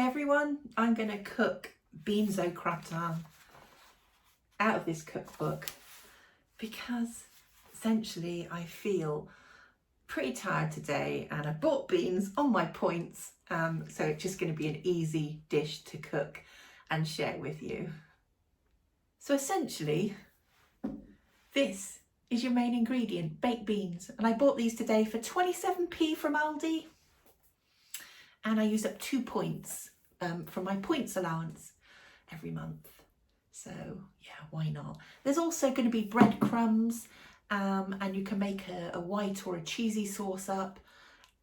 everyone, I'm going to cook beans au gratin out of this cookbook because essentially I feel pretty tired today and I bought beans on my points, so it's just going to be an easy dish to cook and share with you. So essentially this is your main ingredient, baked beans, and I bought these today for 27p from Aldi, and I used up 2 points from my points allowance every month. So yeah, why not? There's also going to be breadcrumbs, and you can make a white or a cheesy sauce up,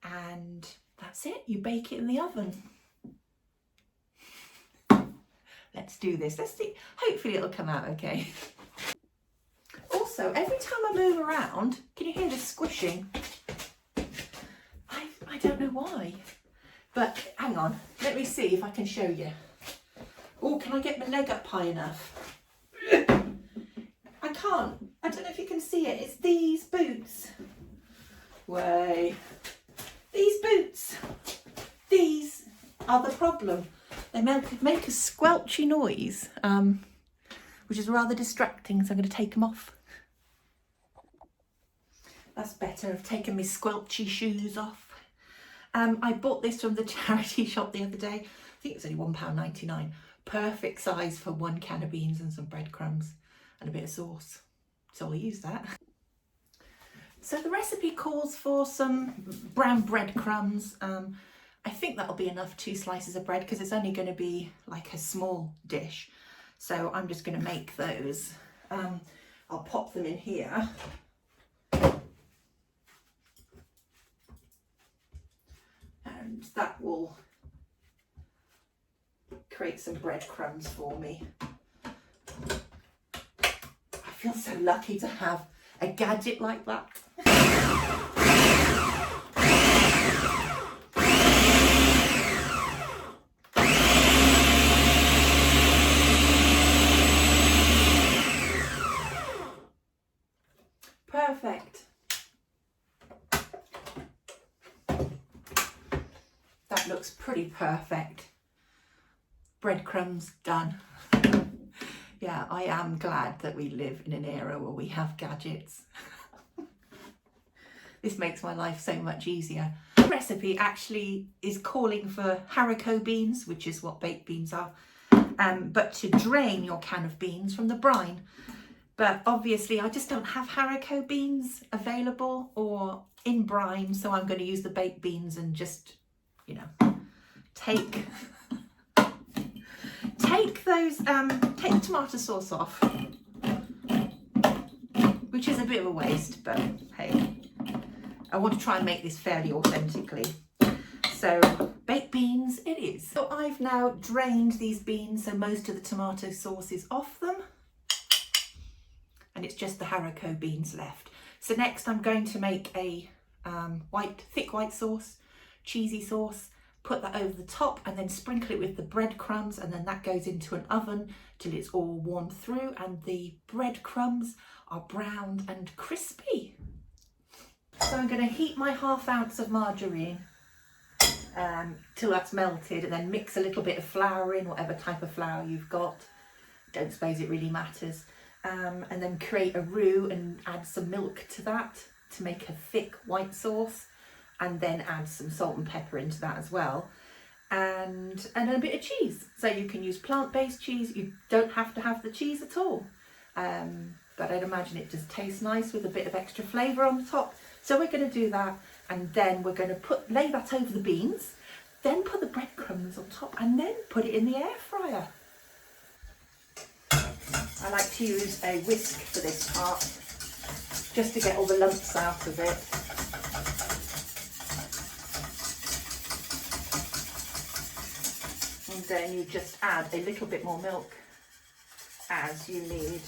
and that's it. You bake it in the oven. Let's do this. Let's see. Hopefully it'll come out okay. Also, every time I move around, can you hear the squishing? I don't know why, but hang on. Let me see if I can show you. Oh, can I get my leg up high enough? I can't. I don't know if you can see it. It's these boots. Way. These boots. These are the problem. They make a squelchy noise, which is rather distracting, so I'm going to take them off. That's better. I've taken my squelchy shoes off. I bought this from the charity shop the other day. I think it was only £1.99. Perfect size for 1 can of beans and some breadcrumbs and a bit of sauce. So I'll use that. So the recipe calls for some brown breadcrumbs. I think that'll be enough 2 slices of bread because it's only going to be like a small dish. So I'm just going to make those. I'll pop them in here. And that will create some breadcrumbs for me. I feel so lucky to have a gadget like that. Perfect. That looks pretty perfect. Breadcrumbs done. Yeah, I am glad that we live in an era where we have gadgets. This makes my life so much easier. The recipe actually is calling for haricot beans, which is what baked beans are, but to drain your can of beans from the brine. But obviously I just don't have haricot beans available or in brine, so I'm going to use the baked beans and just, you know, take the tomato sauce off, which is a bit of a waste, but hey, I want to try and make this fairly authentically. So baked beans it is. So I've now drained these beans, so most of the tomato sauce is off them, and it's just the haricot beans left. So next I'm going to make a thick white sauce, cheesy sauce, put that over the top and then sprinkle it with the breadcrumbs, and then that goes into an oven till it's all warmed through and the breadcrumbs are browned and crispy. So I'm going to heat my ½ ounce of margarine till that's melted, and then mix a little bit of flour in, whatever type of flour you've got. Don't suppose it really matters. And then create a roux and add some milk to that to make a thick white sauce, and then add some salt and pepper into that as well, and a bit of cheese. So you can use plant-based cheese. You don't have to have the cheese at all, but I'd imagine it just tastes nice with a bit of extra flavour on the top. So we're going to do that, and then we're going to lay that over the beans, then put the breadcrumbs on top, and then put it in the air fryer. I like to use a whisk for this part, just to get all the lumps out of it. And then you just add a little bit more milk as you need.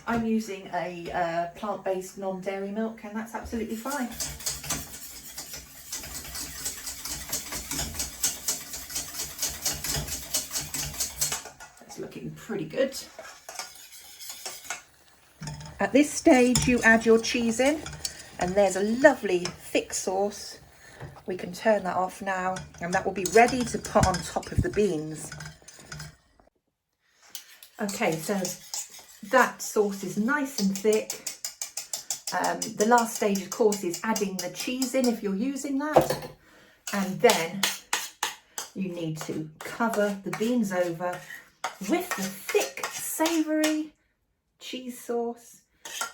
I'm using a plant-based non-dairy milk, and that's absolutely fine. That's looking pretty good. At this stage you add your cheese in, and there's a lovely thick sauce we can turn that off now, and that will be ready to put on top of the beans. Okay, so that sauce is nice and thick. The last stage, of course, is adding the cheese in if you're using that. And then you need to cover the beans over with the thick, savoury cheese sauce.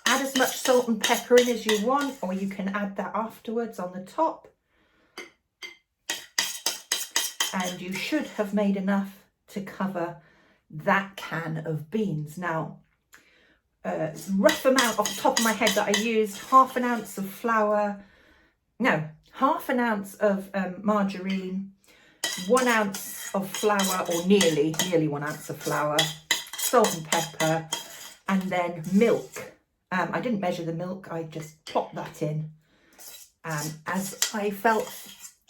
Add as much salt and pepper in as you want, or you can add that afterwards on the top. And you should have made enough to cover that can of beans. Now, rough amount off the top of my head that I used, half an ounce of margarine, 1 ounce of flour, or nearly 1 ounce of flour, salt and pepper, and then milk. I didn't measure the milk, I just plopped that in as I felt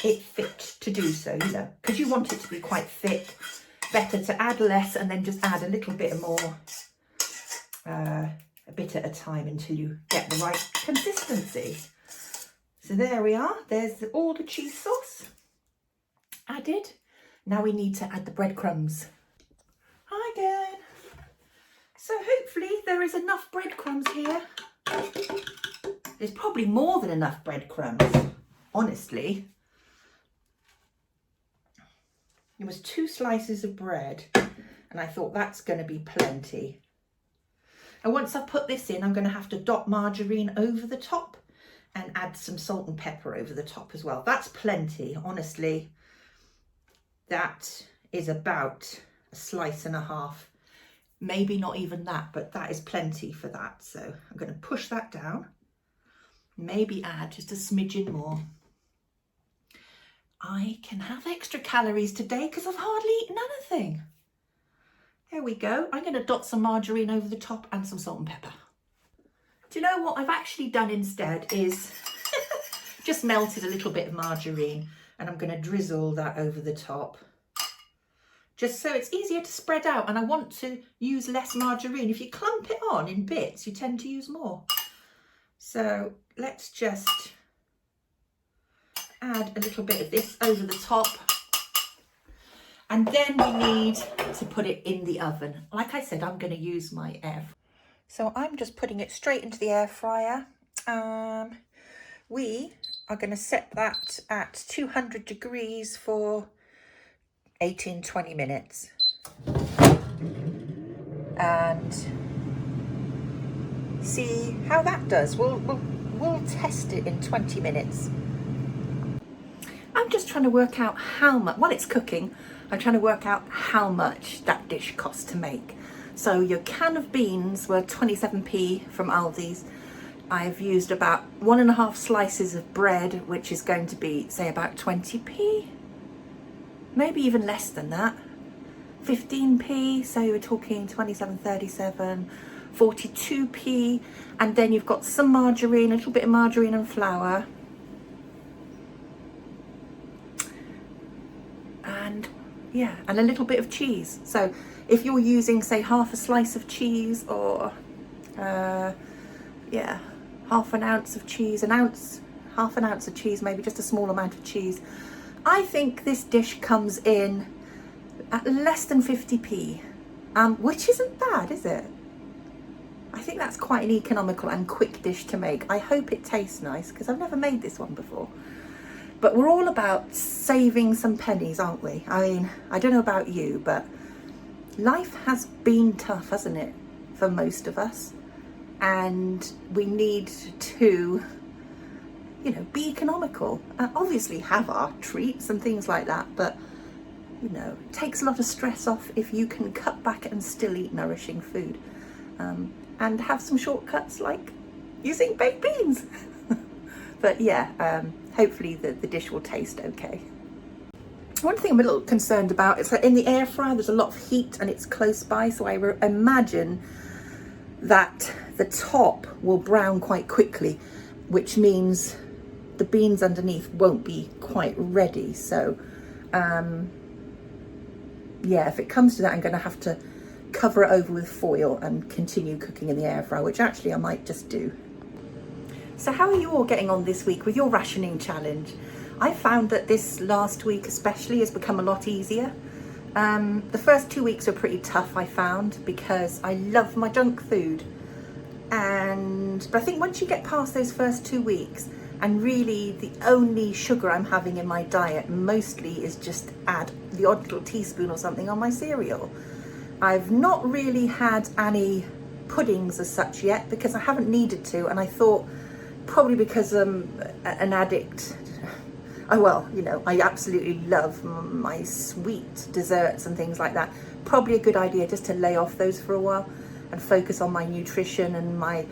it fit to do so, you know, because you want it to be quite thick. Better to add less and then just add a little bit more, a bit at a time until you get the right consistency. So there we are, there's all the cheese sauce added. Now we need to add the breadcrumbs. Hi again. So hopefully there is enough breadcrumbs here. There's probably more than enough breadcrumbs, honestly. It was 2 slices of bread, and I thought that's going to be plenty. And once I've put this in, I'm going to have to dot margarine over the top and add some salt and pepper over the top as well. That's plenty, honestly. That is about a slice and a half. Maybe not even that, but that is plenty for that. So I'm going to push that down. Maybe add just a smidgen more. I can have extra calories today because I've hardly eaten anything. There we go. I'm going to dot some margarine over the top and some salt and pepper. Do you know what I've actually done instead is just melted a little bit of margarine, and I'm going to drizzle that over the top. Just so it's easier to spread out, and I want to use less margarine. If you clump it on in bits, you tend to use more. So let's just add a little bit of this over the top, and then we need to put it in the oven. Like I said, I'm going to use my air fryer. So I'm just putting it straight into the air fryer. We are going to set that at 200 degrees for 18-20 minutes. And see how that does. We'll test it in 20 minutes. I'm just trying to work out how much, while it's cooking, I'm trying to work out how much that dish costs to make. So your can of beans were 27p from Aldi's. I've used about 1.5 slices of bread, which is going to be, say, about 20p. Maybe even less than that. 15p, so we're talking 27, 37, 42p. And then you've got some margarine, a little bit of margarine and flour. And yeah, and a little bit of cheese. So if you're using, say, half a slice of cheese, or yeah, half an ounce of cheese, half an ounce of cheese, maybe just a small amount of cheese, I think this dish comes in at less than 50p, which isn't bad, is it? I think that's quite an economical and quick dish to make. I hope it tastes nice, because I've never made this one before. But we're all about saving some pennies, aren't we? I mean, I don't know about you, but life has been tough, hasn't it, for most of us? And we need to, you know, be economical. Obviously have our treats and things like that, but, you know, it takes a lot of stress off if you can cut back and still eat nourishing food. And have some shortcuts like using baked beans. But yeah, hopefully the dish will taste okay. One thing I'm a little concerned about is that in the air fryer there's a lot of heat and it's close by, so I imagine that the top will brown quite quickly, which means the beans underneath won't be quite ready. So yeah, if it comes to that, I'm going to have to cover it over with foil and continue cooking in the air fryer, which actually I might just do. So how are you all getting on this week with your rationing challenge? I found that this last week especially has become a lot easier. The first 2 weeks were pretty tough, I found, because I love my junk food. But I think once you get past those first 2 weeks, and really the only sugar I'm having in my diet mostly is just add the odd little teaspoon or something on my cereal. I've not really had any puddings as such yet because I haven't needed to, and I thought probably because I'm an addict. Oh well, you know, I absolutely love my sweet desserts and things like that. Probably a good idea just to lay off those for a while and focus on my nutrition and my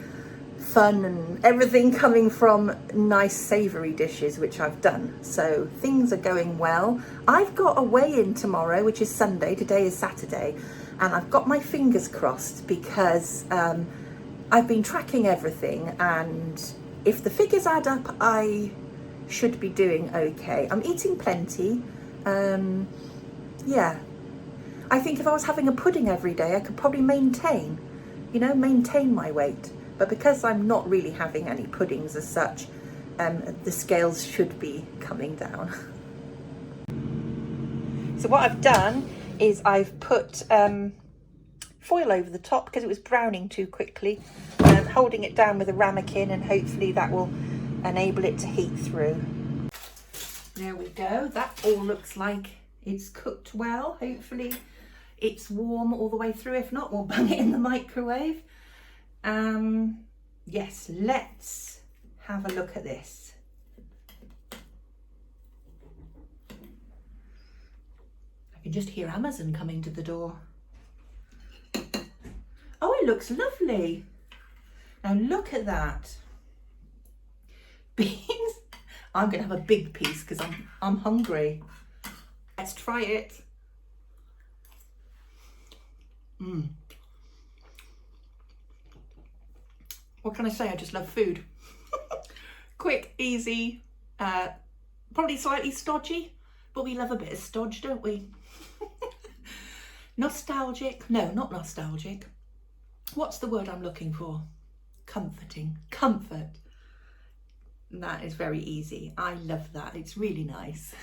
fun and everything coming from nice savoury dishes, which I've done. So things are going well. I've got a weigh-in tomorrow, which is Sunday. Today is Saturday. And I've got my fingers crossed because I've been tracking everything, and if the figures add up, I should be doing okay. I'm eating plenty. Yeah. I think if I was having a pudding every day, I could probably maintain my weight. But because I'm not really having any puddings as such, the scales should be coming down. So what I've done is I've put foil over the top because it was browning too quickly, holding it down with a ramekin, and hopefully that will enable it to heat through. There we go. That all looks like it's cooked well. Hopefully it's warm all the way through. If not, we'll bung it in the microwave. Yes, let's have a look at this. I can just hear Amazon coming to the door. Oh, it looks lovely. Now look at that. Beans. I'm gonna have a big piece because I'm hungry. Let's try it. What can I say? I just love food. Quick, easy, probably slightly stodgy, but we love a bit of stodge, don't we? Nostalgic. No, not nostalgic. What's the word I'm looking for? Comforting. Comfort. That is very easy. I love that. It's really nice.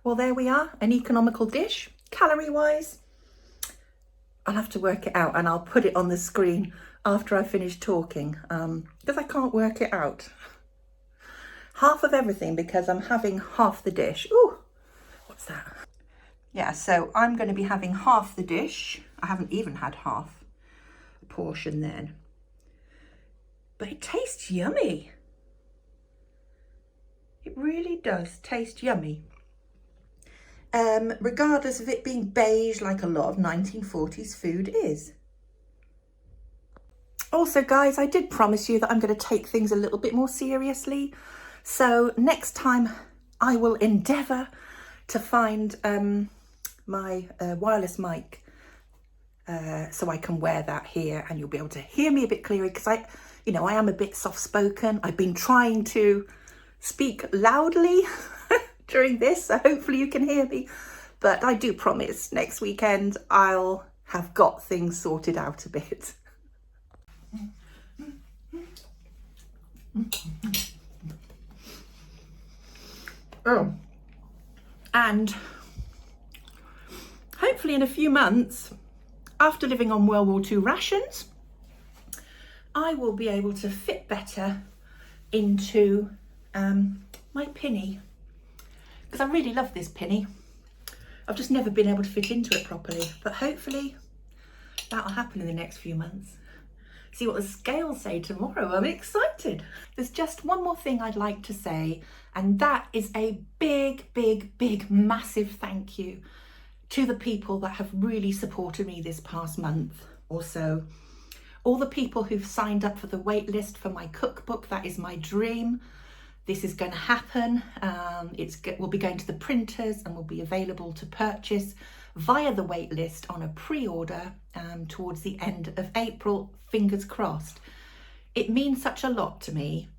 Well, there we are. An economical dish, calorie-wise. I'll have to work it out, and I'll put it on the screen after I finish talking, because I can't work it out. Half of everything because I'm having half the dish. Ooh, what's that? Yeah, so I'm going to be having half the dish. I haven't even had half a portion then. But it tastes yummy. It really does taste yummy. Regardless of it being beige like a lot of 1940s food is. Also, guys, I did promise you that I'm going to take things a little bit more seriously. So next time I will endeavour to find my wireless mic so I can wear that here and you'll be able to hear me a bit clearer, because I am a bit soft-spoken. I've been trying to speak loudly during this, so hopefully you can hear me. But I do promise next weekend I'll have got things sorted out a bit. Oh, and hopefully in a few months, after living on World War II rations, I will be able to fit better into my pinny, because I really love this pinny. I've just never been able to fit into it properly, but hopefully that'll happen in the next few months. See what the scales say tomorrow. I'm excited. There's just one more thing I'd like to say, and that is a big, big, big, massive thank you to the people that have really supported me this past month or so. All the people who've signed up for the wait list for my cookbook. That is my dream. This is going to happen. We'll be going to the printers and will be available to purchase via the wait list on a pre-order towards the end of April, fingers crossed. It means such a lot to me.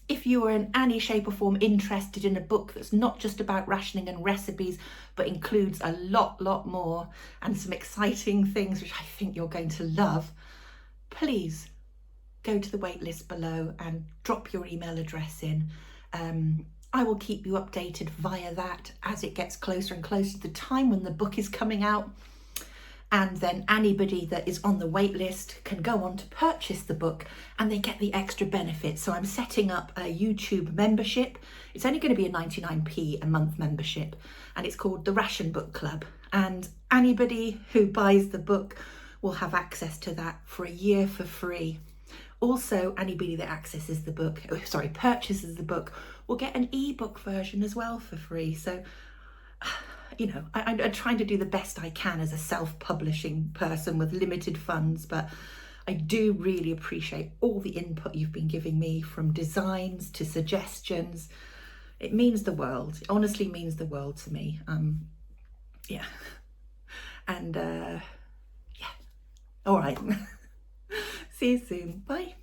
If you are in any shape or form interested in a book that's not just about rationing and recipes, but includes a lot more and some exciting things which I think you're going to love, please go to the wait list below and drop your email address in. I will keep you updated via that as it gets closer and closer to the time when the book is coming out. And then anybody that is on the wait list can go on to purchase the book and they get the extra benefits. So I'm setting up a YouTube membership. It's only going to be a 99p a month membership, and it's called the Ration Book Club. And anybody who buys the book will have access to that for a year for free. Also, anybody that purchases the book will get an ebook version as well for free. So, you know, I'm trying to do the best I can as a self-publishing person with limited funds, but I do really appreciate all the input you've been giving me, from designs to suggestions. It means the world. It honestly means the world to me. Yeah. And yeah. All right. See you soon. Bye.